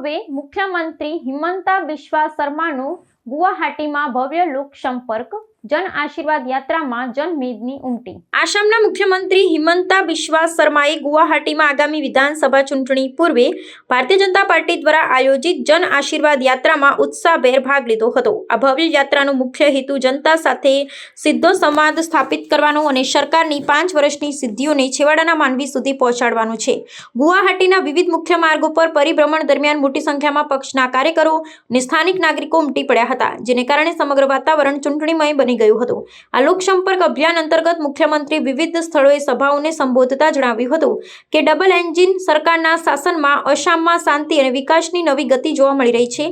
પૂર્વે મુખ્યમંત્રી હિમંતા બિસ્વા શર્માનો ગુવાહાટીમાં ભવ્ય લોક સંપર્ક જન આશીર્વાદ યાત્રામાં જનમેદની ઉમટી। આસામના મુખ્યમંત્રી હિમંતા બિસ્વા શર્માએ ગુવાહાટીમાં આગામી વિધાનસભા ચૂંટણી પૂર્વે ભારતીય જનતા પાર્ટી દ્વારા આયોજિત જન આશીર્વાદ યાત્રામાં ઉત્સાહભેર ભાગ લીધો હતો। આ ભવ્ય યાત્રાનો મુખ્ય હેતુ જનતા સાથે સીધો સંવાદ સ્થાપિત કરવાનો અને સરકારની 5 વર્ષની સિદ્ધિઓને છેવાડાના માનવી સુધી પહોંચાડવાનો છે। ગુવાહાટીના વિવિધ મુખ્ય માર્ગો પર પરિભ્રમણ દરમિયાન મોટી સંખ્યામાં પક્ષના કાર્યકરો અને સ્થાનિક નાગરિકો ઉમટી પડ્યા હતા, જેને કારણે સમગ્ર વાતાવરણ ચૂંટણીમય બની ગયું હતું। આ લોકસંપર્ક અભિયાન અંતર્ગત મુખ્યમંત્રી વિવિધ સ્થળોએ સભાઓને સંબોધતા જણાવ્યું હતું કે ડબલ એન્જિન સરકારના શાસનમાં આસામમાં શાંતિ અને વિકાસની નવી ગતિ જોવા મળી રહી છે।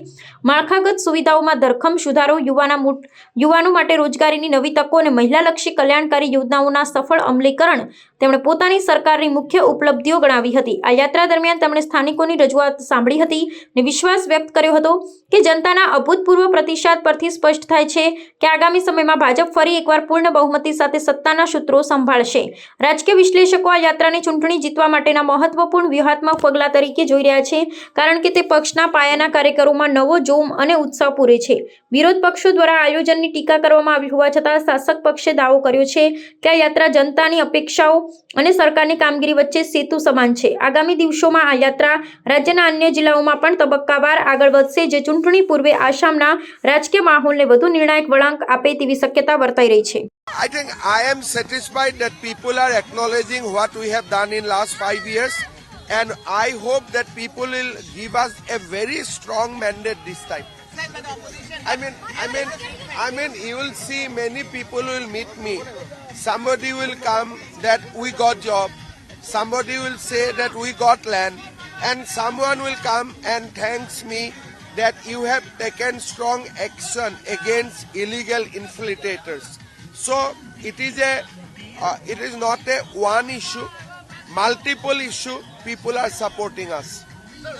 માળખાગત સુવિધાઓમાં ધરખમ સુધારો, યુવાનો માટે રોજગારીની નવી તકો અને મહિલાલક્ષી કલ્યાણકારી યોજનાઓના સફળ અમલીકરણ તેમણે પોતાની સરકારની મુખ્ય ઉપલબ્ધિઓ ગણાવી હતી। આ યાત્રા દરમિયાન તેમણે સ્થાનિકોની રજૂઆત સાંભળી હતી અને વિશ્વાસ વ્યક્ત કર્યો હતો કે જનતાના અભૂતપૂર્વ પ્રતિસાદ પરથી સ્પષ્ટ થાય છે કે આગામી સમયમાં ભાજપ ફરી એકવાર પૂર્ણ બહુમતી સાથે સત્તાના સૂત્રો સંભાળશે। રાજકીય વિશ્લેષકો આ યાત્રાને ચૂંટણી જીતવા માટેના મહત્વપૂર્ણ વ્યૂહાત્મક પગલા તરીકે જોઈ રહ્યા છે, કારણ કે તે પક્ષના પાયાના કાર્યકરોમાં નવો જોમ અને ઉત્સાહ પૂરે છે। વિરોધ પક્ષો દ્વારા આયોજનની ટીકા કરવામાં આવી હોવા છતાં શાસક પક્ષે દાવો કર્યો છે કે આ યાત્રા જનતાની અપેક્ષાઓ અને સરકારની કામગીરી વચ્ચે સેતુ સમાન છે। આગામી દિવસોમાં આ યાત્રા રાજ્યના અન્ય જિલ્લાઓમાં પણ તબક્કાવાર આગળ વધશે, જે ચૂંટણી પૂર્વે આસામના રાજકીય માહોલને વધુ નિર્ણાયક વળાંક આપે તેવી શક્યતા વર્તાઈ રહી છે। I think I am satisfied that people are acknowledging what we have done in last 5 years, and I hope that people will give us a very strong mandate this time. I mean, you will see many people will meet me. Somebody will come that we got job. Somebody will say that we got land, and someone will come and thanks me that you have taken strong action against illegal infiltrators. So it is not a one issue, multiple issue. People are supporting us.